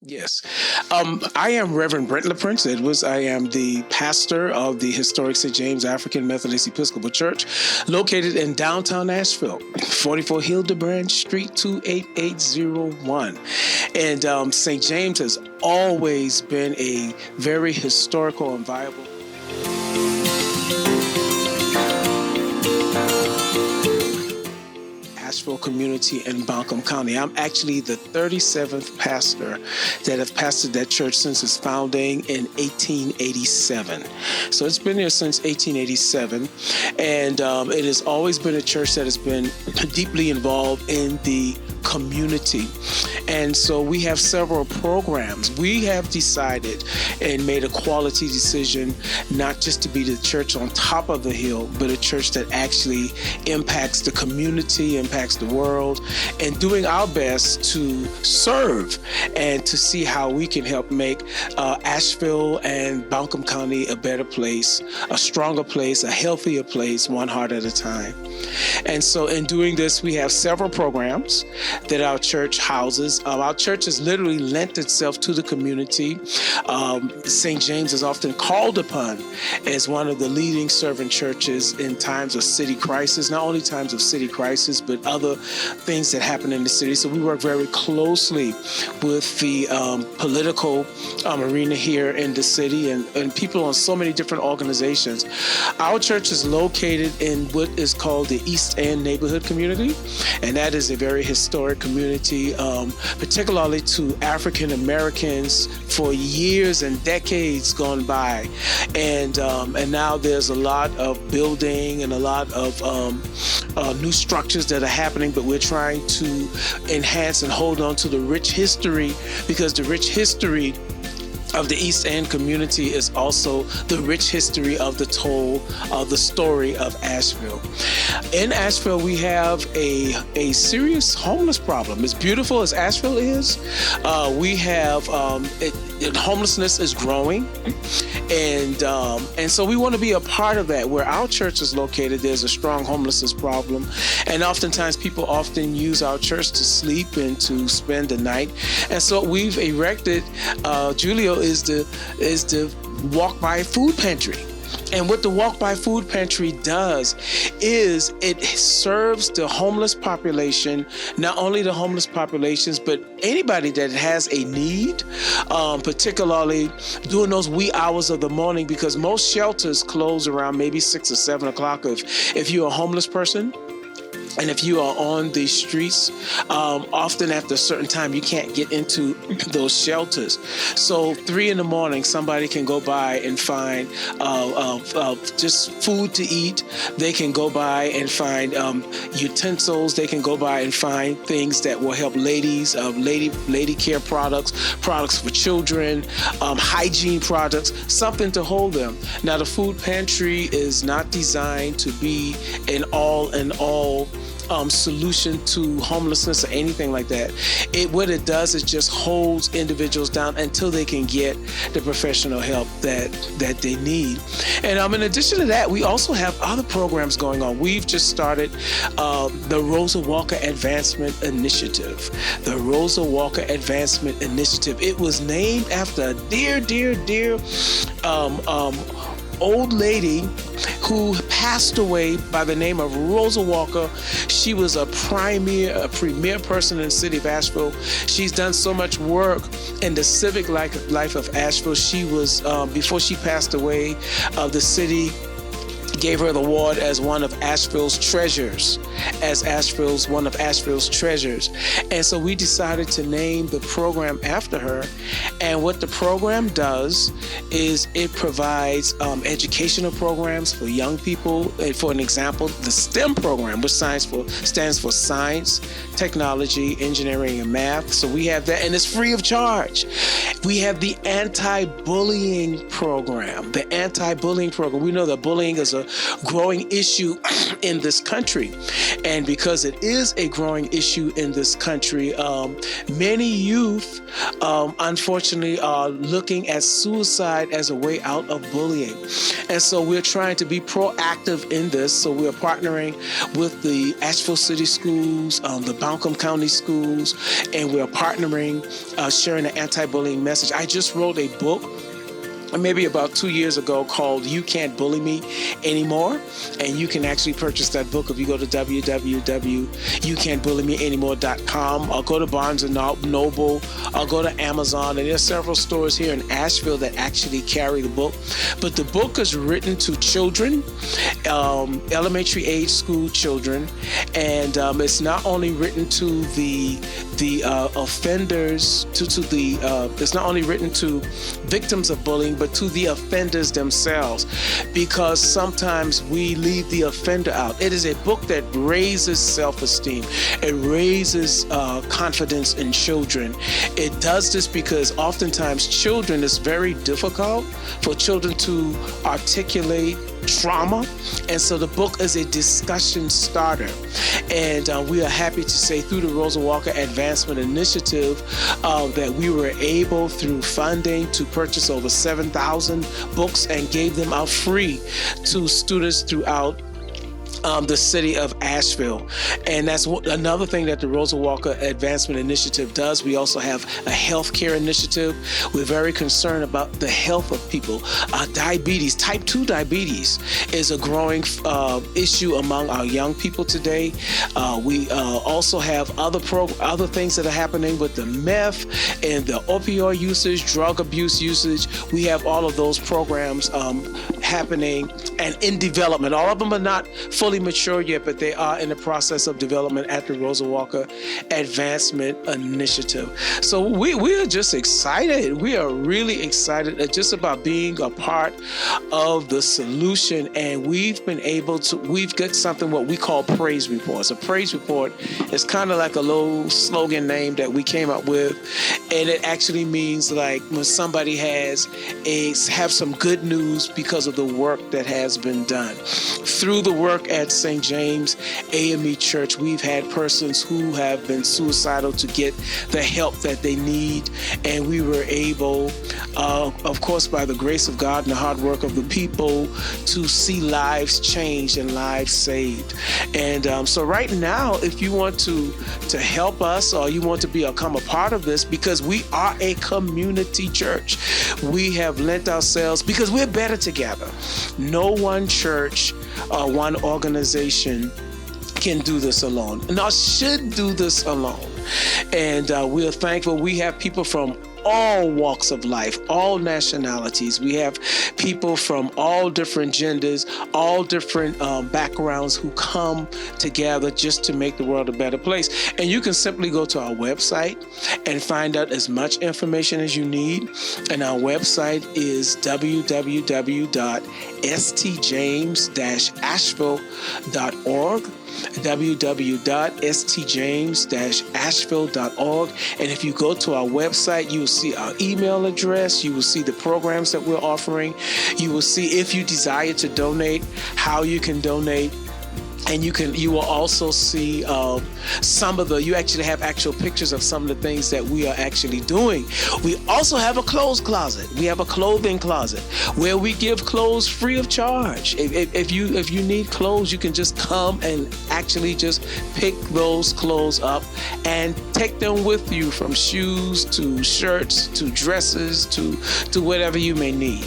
Yes. I am Reverend Brent LaPrince Edwards. I am the pastor of the historic St. James African Methodist Episcopal Church, located in downtown Nashville, 44 Hildebrand Street, 28801. And St. James has always been a very historical and viable Asheville community in Buncombe County. I'm actually the 37th pastor that have pastored that church since its founding in 1887. So it's been there since 1887, and it has always been a church that has been deeply involved in the community. And so we have several programs. We have decided and made a quality decision not just to be the church on top of the hill, but a church that actually impacts the community, impacts the world, and doing our best to serve and to see how we can help make Asheville and Buncombe County a better place, a stronger place, a healthier place, one heart at a time. And so in doing this, we have several programs that our church houses. Our church has literally lent itself to the community. St. James is often called upon as one of the leading servant churches in times of city crisis, not only times of city crisis, but other things that happen in the city. So we work very closely with the political arena here in the city and people on so many different organizations. Our church is located in what is called the East End neighborhood community, and that is a very historic community, particularly to African Americans for years and decades gone by. And now there's a lot of building and a lot of new structures that are happening, but we're trying to enhance and hold on to the rich history, because the rich history of the East End community is also the rich history of the story of Asheville. In Asheville, we have a serious homeless problem. As beautiful as Asheville is, we have homelessness is growing, and so we want to be a part of that. Where our church is located, there's a strong homelessness problem, and oftentimes people often use our church to sleep and to spend the night. And so we've erected, Julio is the walk by food pantry. And what the Walk by Food Pantry does is it serves the homeless population, not only the homeless populations, but anybody that has a need, particularly during those wee hours of the morning, because most shelters close around maybe 6 or 7 o'clock if you're a homeless person. And if you are on the streets, often after a certain time, you can't get into those shelters. So 3 a.m, somebody can go by and find just food to eat. They can go by and find utensils. They can go by and find things that will help ladies, lady care products for children, hygiene products, something to hold them. Now, the food pantry is not designed to be an all solution to homelessness or anything like that. What it does is just holds individuals down until they can get the professional help that they need. And in addition to that, we also have other programs going on. We've just started the Rosa Walker Advancement Initiative. The Rosa Walker Advancement Initiative. It was named after a dear old lady who passed away by the name of Rosa Walker. She was a premier person in the city of Asheville. She's done so much work in the civic life of Asheville. She was, before she passed away, the city gave her the award as one of Asheville's treasures, one of Asheville's treasures. And so we decided to name the program after her. And what the program does is it provides educational programs for young people. And for an example, the STEM program, which stands for science, technology, engineering, and math. So we have that, and it's free of charge. We have the anti-bullying program. We know that bullying is a growing issue in this country. And because it is a growing issue in this country, many youth, unfortunately, are looking at suicide as a way out of bullying. And so we're trying to be proactive in this. So we're partnering with the Asheville City Schools, the Buncombe County Schools, and we're partnering, sharing an anti-bullying message. I just wrote a book maybe about 2 years ago called You Can't Bully Me Anymore. And you can actually purchase that book if you go to www.youcan'tbullymeanymore.com, or go to Barnes & Noble, or go to Amazon. And there's several stores here in Asheville that actually carry the book. But the book is written to children, elementary age school children. And it's not only written to the offenders, it's not only written to victims of bullying, but to the offenders themselves, because sometimes we leave the offender out. It is a book that raises self-esteem. It raises confidence in children. It does this because oftentimes children, it's very difficult for children to articulate trauma, and so the book is a discussion starter. And we are happy to say through the Rosa Walker Advancement Initiative that we were able, through funding, to purchase over 7,000 books and gave them out free to students throughout the city of Asheville. And that's another thing that the Rosa Walker Advancement Initiative does. We also have a healthcare initiative. We're very concerned about the health of people. Diabetes, type 2 diabetes is a growing issue among our young people today. We also have other things that are happening with the meth and the opioid usage, drug abuse usage. We have all of those programs happening and in development. All of them are not fully mature yet, but they are in the process of development at the Rosa Walker Advancement Initiative. So we are just excited. We are really excited just about being a part of the solution. And we've got something what we call praise reports. A praise report is kind of like a little slogan name that we came up with. And it actually means like when somebody have some good news because of the work that has been done. Through the work at St. James AME Church, we've had persons who have been suicidal to get the help that they need. And we were able, of course, by the grace of God and the hard work of the people, to see lives changed and lives saved. And so right now, if you want to help us, or you want to become a part of this, because we are a community church, we have lent ourselves because we're better together. No one church or one organization can do this alone, nor should do this alone. And we are thankful. We have people from all walks of life, all nationalities. We have people from all different genders, all different backgrounds who come together just to make the world a better place. And you can simply go to our website and find out as much information as you need. And our website is www.stjames-asheville.org. www.stjames-asheville.org. And if you go to our website, you will see our email address. You will see the programs that we're offering. You will see, if you desire to donate, how you can donate. And you will also see you actually have actual pictures of some of the things that we are actually doing. We also have a clothes closet. We have a clothing closet where we give clothes free of charge. If you need clothes, you can just come and actually just pick those clothes up and take them with you, from shoes to shirts to dresses to whatever you may need.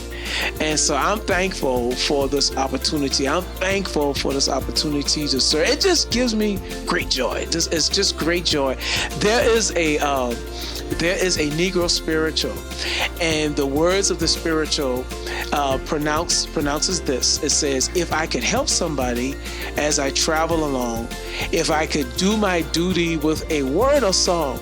And so I'm thankful for this opportunity. I'm thankful for this opportunity to serve. It just gives me great joy. It's just great joy. There is a Negro spiritual, and the words of the spiritual pronounces this. It says, if I could help somebody as I travel along, if I could do my duty with a word or song,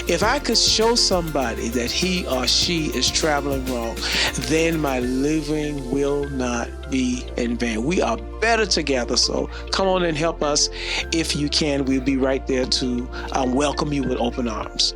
if I could show somebody that he or she is traveling wrong, then my living will not be in vain. We are better together, so come on and help us if you can. We'll be right there to welcome you with open arms.